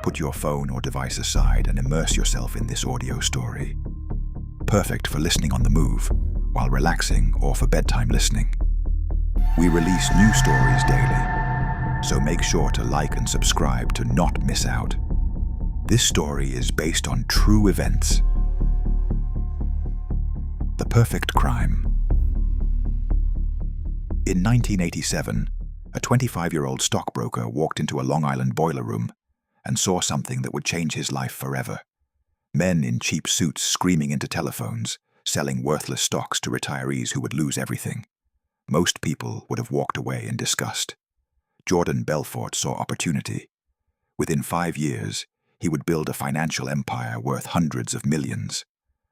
put your phone or device aside and immerse yourself in this audio story. Perfect for listening on the move, while relaxing, or for bedtime listening. We release new stories daily, so make sure to like and subscribe to not miss out. This story is based on true events. The Perfect Crime. In 1987, a 25-year-old stockbroker walked into a Long Island boiler room and saw something that would change his life forever. Men in cheap suits screaming into telephones, selling worthless stocks to retirees who would lose everything. Most people would have walked away in disgust. Jordan Belfort saw opportunity. Within 5 years, he would build a financial empire worth hundreds of millions,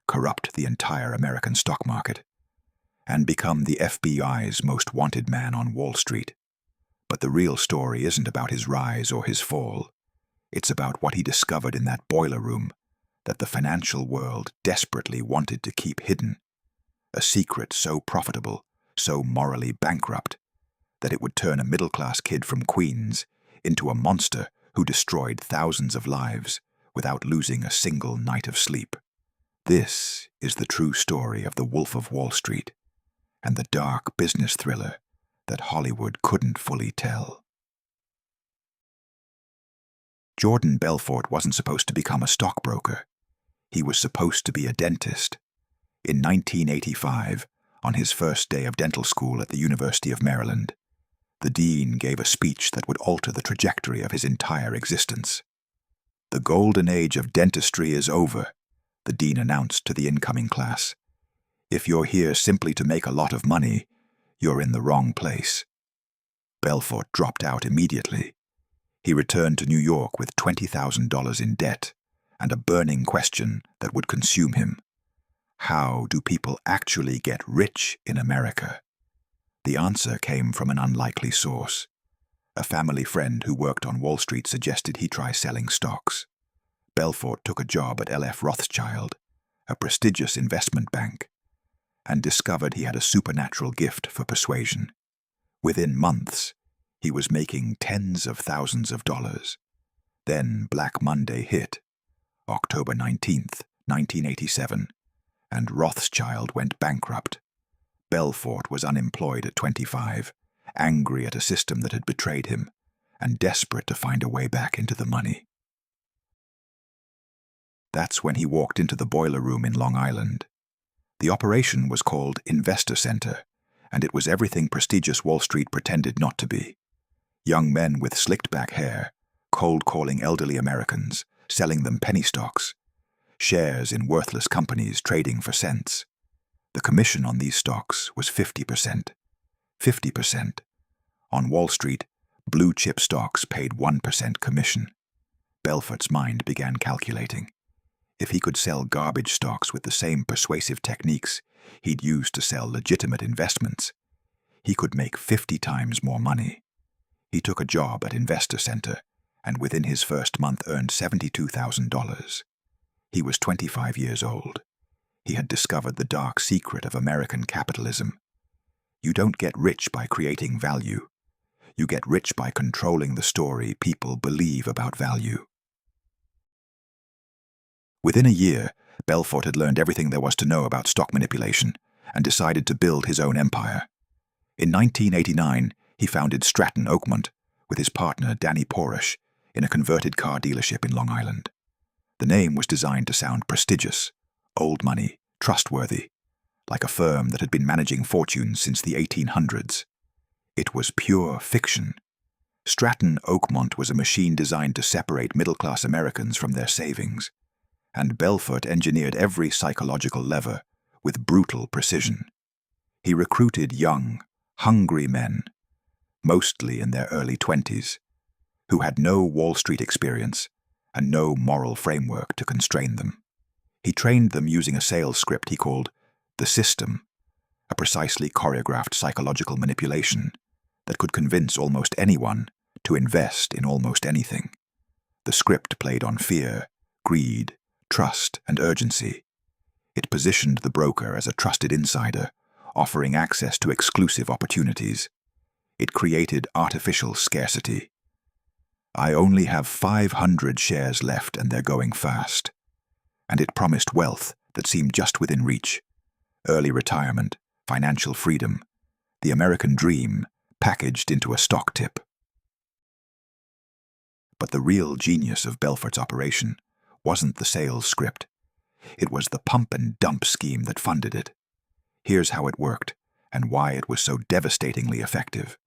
corrupt the entire American stock market, and become the FBI's most wanted man on Wall Street. But the real story isn't about his rise or his fall. It's about what he discovered in that boiler room that the financial world desperately wanted to keep hidden. A secret so profitable, so morally bankrupt, that it would turn a middle-class kid from Queens into a monster who destroyed thousands of lives without losing a single night of sleep. This is the true story of the Wolf of Wall Street and the dark business thriller that Hollywood couldn't fully tell. Jordan Belfort wasn't supposed to become a stockbroker. He was supposed to be a dentist. In 1985, on his first day of dental school at the University of Maryland, the dean gave a speech that would alter the trajectory of his entire existence. "The golden age of dentistry is over," the dean announced to the incoming class. "If you're here simply to make a lot of money, you're in the wrong place." Belfort dropped out immediately. He returned to New York with $20,000 in debt and a burning question that would consume him. How do people actually get rich in America? The answer came from an unlikely source. A family friend who worked on Wall Street suggested he try selling stocks. Belfort took a job at L.F. Rothschild, a prestigious investment bank, and discovered he had a supernatural gift for persuasion. Within months, he was making tens of thousands of dollars. Then Black Monday hit, October 19th, 1987, and Rothschild went bankrupt. Belfort was unemployed at 25, angry at a system that had betrayed him, and desperate to find a way back into the money. That's when he walked into the boiler room in Long Island. The operation was called Investor Center, and it was everything prestigious Wall Street pretended not to be. Young men with slicked-back hair, cold-calling elderly Americans, selling them penny stocks, shares in worthless companies trading for cents. The commission on these stocks was 50%. 50%. On Wall Street, blue-chip stocks paid 1% commission. Belfort's mind began calculating. If he could sell garbage stocks with the same persuasive techniques he'd used to sell legitimate investments, he could make 50 times more money. He took a job at Investor Center, and within his first month earned $72,000. He was 25 years old. He had discovered the dark secret of American capitalism. You don't get rich by creating value. You get rich by controlling the story people believe about value. Within a year, Belfort had learned everything there was to know about stock manipulation and decided to build his own empire. In 1989, he founded Stratton Oakmont with his partner Danny Porish in a converted car dealership in Long Island. The name was designed to sound prestigious, old money, trustworthy, like a firm that had been managing fortunes since the 1800s. It was pure fiction. Stratton Oakmont was a machine designed to separate middle-class Americans from their savings, and Belfort engineered every psychological lever with brutal precision. He recruited young, hungry men, mostly in their early 20s, who had no Wall Street experience and no moral framework to constrain them. He trained them using a sales script he called The System, a precisely choreographed psychological manipulation that could convince almost anyone to invest in almost anything. The script played on fear, greed, trust, and urgency. It positioned the broker as a trusted insider, offering access to exclusive opportunities. It created artificial scarcity. "I only have 500 shares left and they're going fast." And it promised wealth that seemed just within reach. Early retirement, financial freedom, the American dream packaged into a stock tip. But the real genius of Belfort's operation wasn't the sales script. It was the pump and dump scheme that funded it. Here's how it worked, and why it was so devastatingly effective.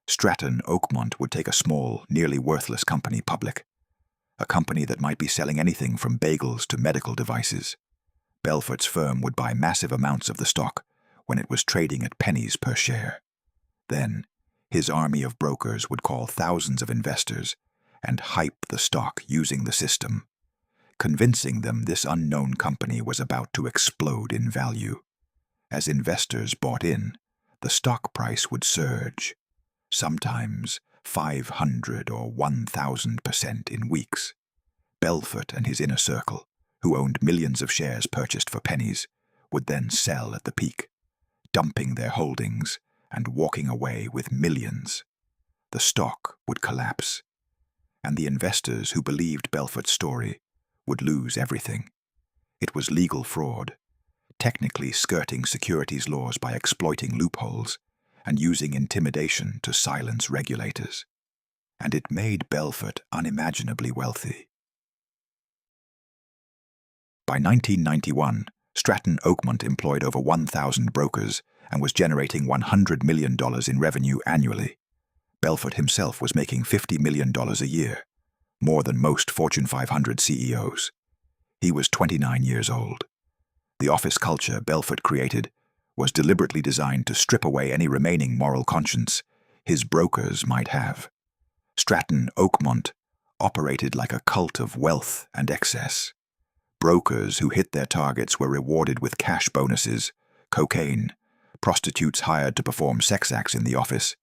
Stratton Oakmont would take a small, nearly worthless company public. A company that might be selling anything from bagels to medical devices. Belfort's firm would buy massive amounts of the stock when it was trading at pennies per share. Then, his army of brokers would call thousands of investors and hype the stock using the system, convincing them this unknown company was about to explode in value. As investors bought in, the stock price would surge, sometimes 500 or 1,000% in weeks. Belfort and his inner circle, who owned millions of shares purchased for pennies, would then sell at the peak, dumping their holdings and walking away with millions. The stock would collapse, and the investors who believed Belfort's story would lose everything. It was legal fraud, technically skirting securities laws by exploiting loopholes and using intimidation to silence regulators. And it made Belfort unimaginably wealthy. By 1991, Stratton Oakmont employed over 1,000 brokers and was generating $100 million in revenue annually. Belfort himself was making $50 million a year, more than most Fortune 500 CEOs. He was 29 years old. The office culture Belfort created was deliberately designed to strip away any remaining moral conscience his brokers might have. Stratton Oakmont operated like a cult of wealth and excess. Brokers who hit their targets were rewarded with cash bonuses, cocaine, prostitutes hired to perform sex acts in the office,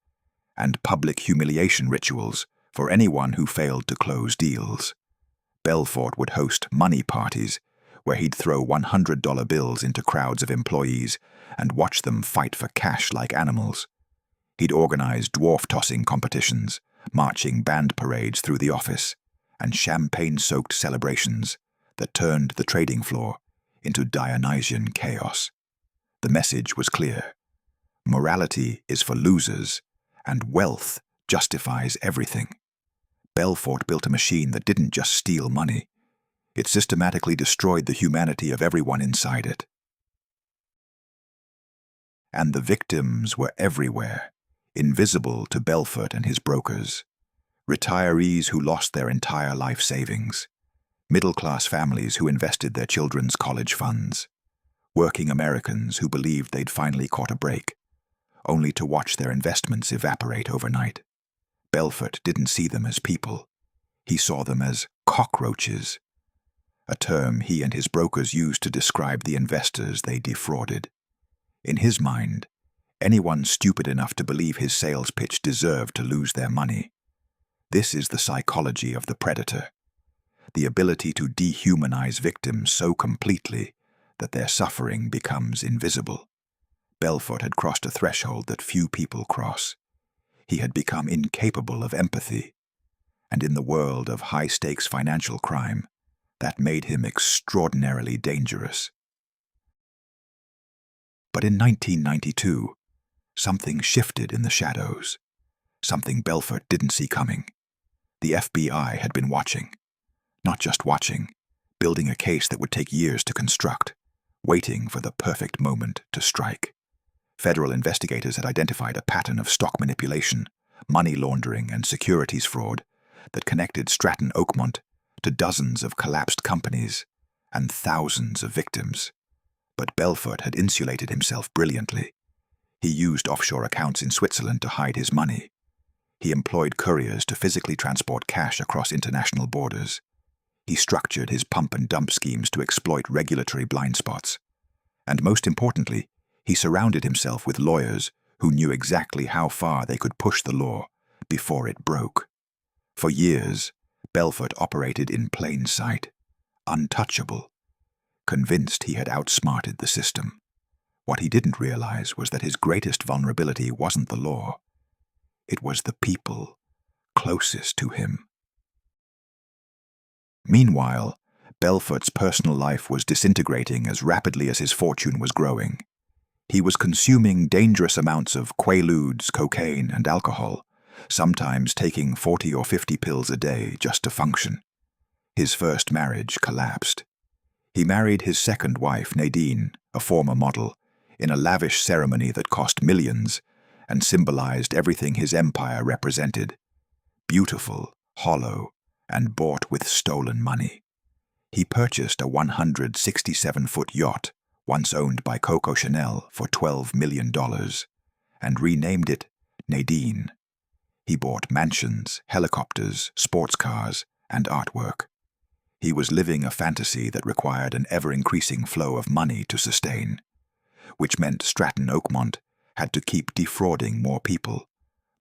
and public humiliation rituals for anyone who failed to close deals. Belfort would host money parties where he'd throw $100 bills into crowds of employees and watch them fight for cash like animals. He'd organize dwarf-tossing competitions, marching band parades through the office, and champagne-soaked celebrations that turned the trading floor into Dionysian chaos. The message was clear. Morality is for losers, and wealth justifies everything. Belfort built a machine that didn't just steal money. It systematically destroyed the humanity of everyone inside it. And the victims were everywhere, invisible to Belfort and his brokers. Retirees who lost their entire life savings. Middle-class families who invested their children's college funds. Working Americans who believed they'd finally caught a break, only to watch their investments evaporate overnight. Belfort didn't see them as people. He saw them as cockroaches, a term he and his brokers used to describe the investors they defrauded. In his mind, anyone stupid enough to believe his sales pitch deserved to lose their money. This is the psychology of the predator, the ability to dehumanize victims so completely that their suffering becomes invisible. Belfort had crossed a threshold that few people cross. He had become incapable of empathy, and in the world of high-stakes financial crime, that made him extraordinarily dangerous. But in 1992, something shifted in the shadows, something Belfort didn't see coming. The FBI had been watching. Not just watching, building a case that would take years to construct, waiting for the perfect moment to strike. Federal investigators had identified a pattern of stock manipulation, money laundering, and securities fraud that connected Stratton Oakmont to dozens of collapsed companies and thousands of victims. But Belfort had insulated himself brilliantly. He used offshore accounts in Switzerland to hide his money. He employed couriers to physically transport cash across international borders. He structured his pump and dump schemes to exploit regulatory blind spots. And most importantly, he surrounded himself with lawyers who knew exactly how far they could push the law before it broke. For years, Belfort operated in plain sight, untouchable, convinced he had outsmarted the system. What he didn't realize was that his greatest vulnerability wasn't the law. It was the people closest to him. Meanwhile, Belfort's personal life was disintegrating as rapidly as his fortune was growing. He was consuming dangerous amounts of quaaludes, cocaine, and alcohol, sometimes taking 40 or 50 pills a day just to function. His first marriage collapsed. He married his second wife, Nadine, a former model, in a lavish ceremony that cost millions and symbolized everything his empire represented: beautiful, hollow, and bought with stolen money. He purchased a 167-foot yacht, once owned by Coco Chanel, for $12 million, and renamed it Nadine. He bought mansions, helicopters, sports cars, and artwork. He was living a fantasy that required an ever-increasing flow of money to sustain, which meant Stratton Oakmont had to keep defrauding more people,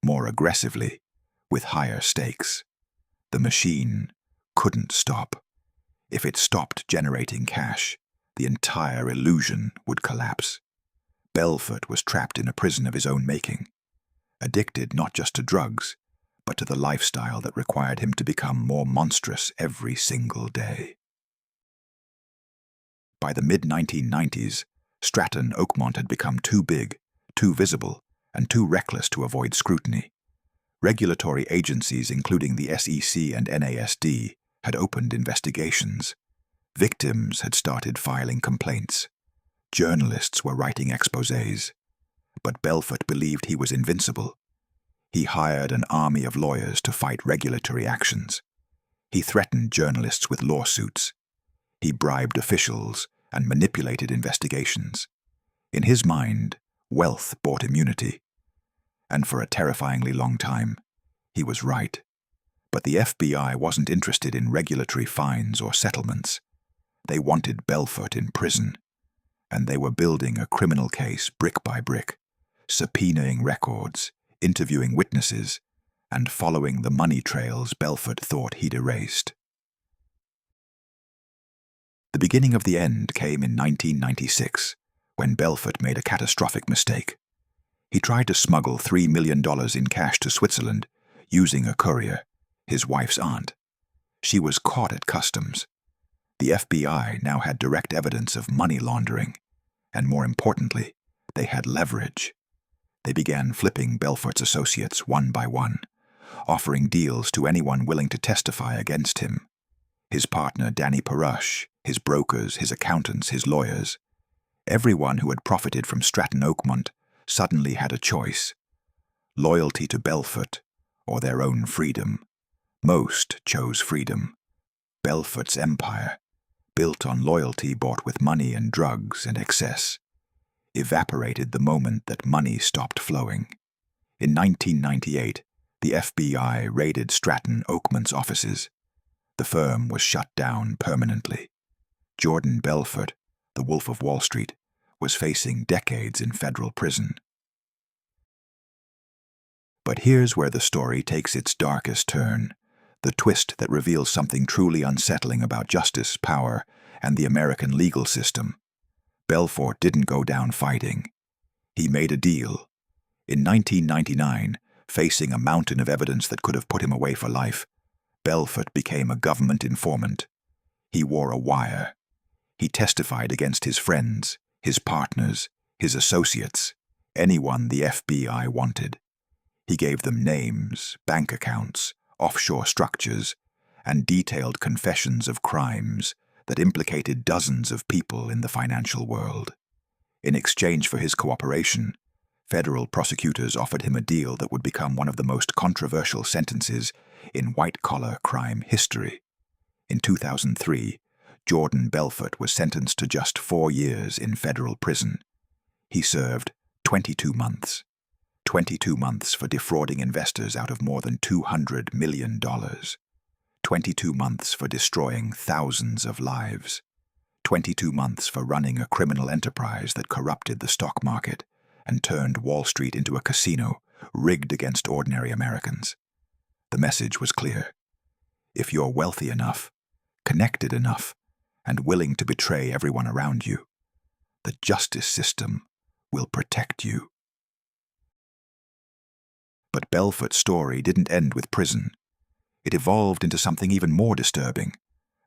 more aggressively, with higher stakes. The machine couldn't stop. If it stopped generating cash, the entire illusion would collapse. Belfort was trapped in a prison of his own making, addicted not just to drugs, but to the lifestyle that required him to become more monstrous every single day. By the mid-1990s, Stratton Oakmont had become too big, too visible, and too reckless to avoid scrutiny. Regulatory agencies, including the SEC and NASD, had opened investigations. Victims had started filing complaints. Journalists were writing exposés. But Belfort believed he was invincible. He hired an army of lawyers to fight regulatory actions. He threatened journalists with lawsuits. He bribed officials and manipulated investigations. In his mind, wealth bought immunity. And for a terrifyingly long time, he was right. But the FBI wasn't interested in regulatory fines or settlements. They wanted Belfort in prison. And they were building a criminal case brick by brick, subpoenaing records, interviewing witnesses, and following the money trails Belfort thought he'd erased. The beginning of the end came in 1996, when Belfort made a catastrophic mistake. He tried to smuggle $3 million in cash to Switzerland, using a courier, his wife's aunt. She was caught at customs. The FBI now had direct evidence of money laundering, and more importantly, they had leverage. They began flipping Belfort's associates one by one, offering deals to anyone willing to testify against him. His partner Danny Parush, his brokers, his accountants, his lawyers. Everyone who had profited from Stratton Oakmont suddenly had a choice: loyalty to Belfort or their own freedom. Most chose freedom. Belfort's empire, built on loyalty bought with money and drugs and excess, evaporated the moment that money stopped flowing. In 1998, the FBI raided Stratton Oakmont's offices. The firm was shut down permanently. Jordan Belfort, the Wolf of Wall Street, was facing decades in federal prison. But here's where the story takes its darkest turn, the twist that reveals something truly unsettling about justice, power, and the American legal system. Belfort didn't go down fighting. He made a deal. In 1999, facing a mountain of evidence that could have put him away for life, Belfort became a government informant. He wore a wire. He testified against his friends, his partners, his associates, anyone the FBI wanted. He gave them names, bank accounts, offshore structures, and detailed confessions of crimes that implicated dozens of people in the financial world. In exchange for his cooperation, federal prosecutors offered him a deal that would become one of the most controversial sentences in white-collar crime history. In 2003, Jordan Belfort was sentenced to just 4 years in federal prison. He served 22 months. 22 months for defrauding investors out of more than $200 million. 22 months for destroying thousands of lives. 22 months for running a criminal enterprise that corrupted the stock market and turned Wall Street into a casino rigged against ordinary Americans. The message was clear. If you're wealthy enough, connected enough, and willing to betray everyone around you, the justice system will protect you. But Belfort's story didn't end with prison. It evolved into something even more disturbing: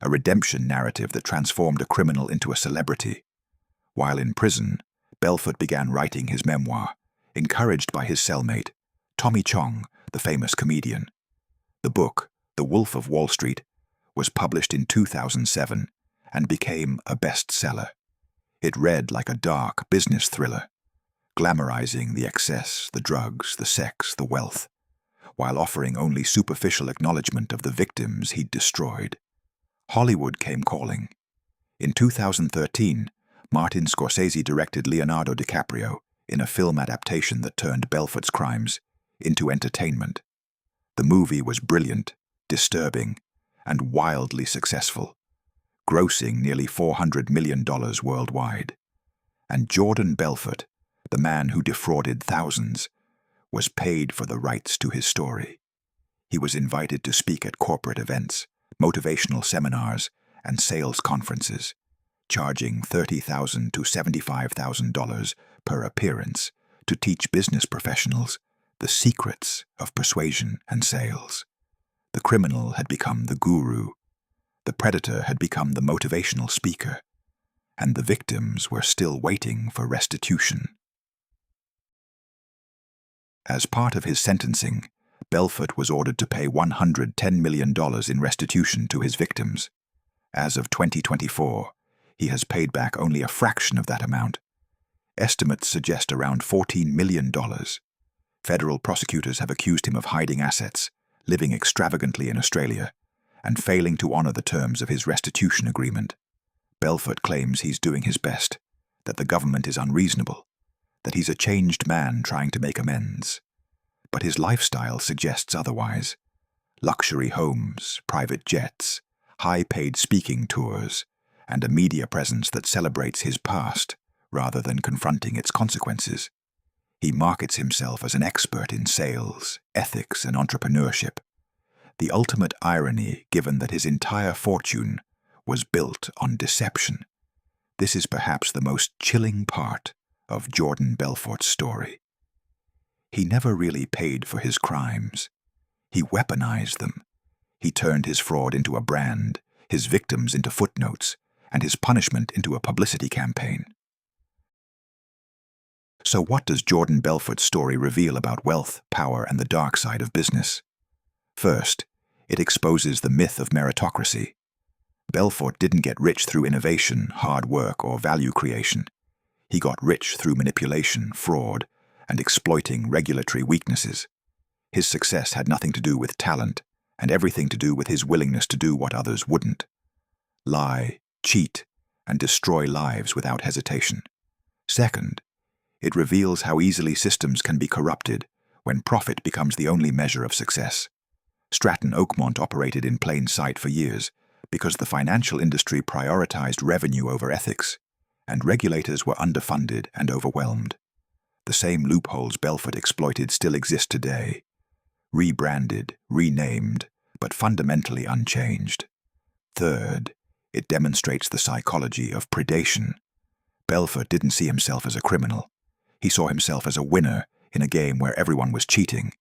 a redemption narrative that transformed a criminal into a celebrity. While in prison, Belfort began writing his memoir, encouraged by his cellmate, Tommy Chong, the famous comedian. The book, The Wolf of Wall Street, was published in 2007 and became a bestseller. It read like a dark business thriller, glamorizing the excess, the drugs, the sex, the wealth, while offering only superficial acknowledgement of the victims he'd destroyed. Hollywood came calling. In 2013, Martin Scorsese directed Leonardo DiCaprio in a film adaptation that turned Belfort's crimes into entertainment. The movie was brilliant, disturbing, and wildly successful, grossing nearly $400 million worldwide. And Jordan Belfort, the man who defrauded thousands, was paid for the rights to his story. He was invited to speak at corporate events, motivational seminars, and sales conferences, charging $30,000 to $75,000 per appearance to teach business professionals the secrets of persuasion and sales. The criminal had become the guru, the predator had become the motivational speaker, and the victims were still waiting for restitution. As part of his sentencing, Belfort was ordered to pay $110 million in restitution to his victims. As of 2024, he has paid back only a fraction of that amount. Estimates suggest around $14 million. Federal prosecutors have accused him of hiding assets, living extravagantly in Australia, and failing to honor the terms of his restitution agreement. Belfort claims he's doing his best, that the government is unreasonable, that he's a changed man trying to make amends. But his lifestyle suggests otherwise. Luxury homes, private jets, high-paid speaking tours, and a media presence that celebrates his past rather than confronting its consequences. He markets himself as an expert in sales, ethics, and entrepreneurship. The ultimate irony, given that his entire fortune was built on deception. This is perhaps the most chilling part of Jordan Belfort's story. He never really paid for his crimes. He weaponized them. He turned his fraud into a brand, his victims into footnotes, and his punishment into a publicity campaign. So what does Jordan Belfort's story reveal about wealth, power, and the dark side of business? First, it exposes the myth of meritocracy. Belfort didn't get rich through innovation, hard work, or value creation. He got rich through manipulation, fraud, and exploiting regulatory weaknesses. His success had nothing to do with talent, and everything to do with his willingness to do what others wouldn't. Lie, cheat, and destroy lives without hesitation. Second, it reveals how easily systems can be corrupted when profit becomes the only measure of success. Stratton Oakmont operated in plain sight for years because the financial industry prioritized revenue over ethics, and regulators were underfunded and overwhelmed. The same loopholes Belfort exploited still exist today, rebranded, renamed, but fundamentally unchanged. Third, it demonstrates the psychology of predation. Belfort didn't see himself as a criminal. He saw himself as a winner in a game where everyone was cheating,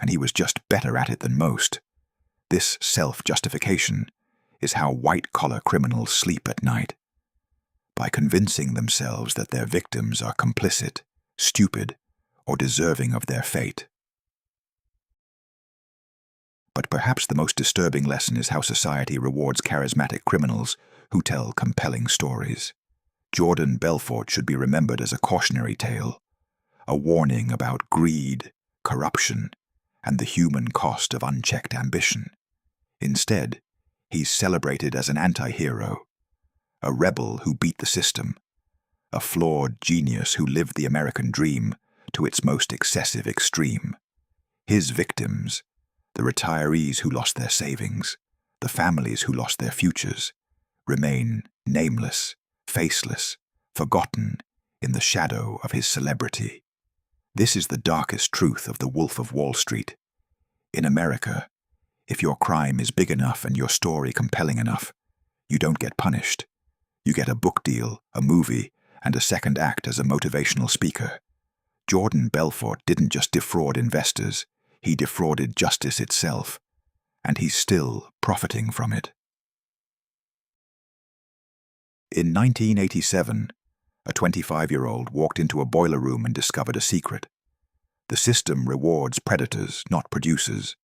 and he was just better at it than most. This self-justification is how white-collar criminals sleep at night. By convincing themselves that their victims are complicit, stupid, or deserving of their fate. But perhaps the most disturbing lesson is how society rewards charismatic criminals who tell compelling stories. Jordan Belfort should be remembered as a cautionary tale, a warning about greed, corruption, and the human cost of unchecked ambition. Instead, he's celebrated as an anti-hero, a rebel who beat the system, a flawed genius who lived the American dream to its most excessive extreme. His victims, the retirees who lost their savings, the families who lost their futures, remain nameless, faceless, forgotten in the shadow of his celebrity. This is the darkest truth of the Wolf of Wall Street. In America, if your crime is big enough and your story compelling enough, you don't get punished. You get a book deal, a movie, and a second act as a motivational speaker. Jordan Belfort didn't just defraud investors, he defrauded justice itself, and he's still profiting from it. In 1987, a 25-year-old walked into a boiler room and discovered a secret. The system rewards predators, not producers.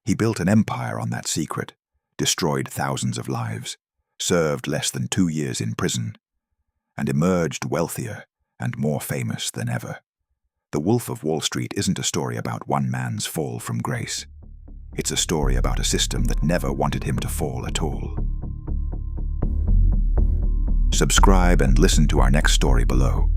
He built an empire on that secret, destroyed thousands of lives, served less than 2 years in prison, and emerged wealthier and more famous than ever. The Wolf of Wall Street isn't a story about one man's fall from grace. It's a story about a system that never wanted him to fall at all. Subscribe and listen to our next story below.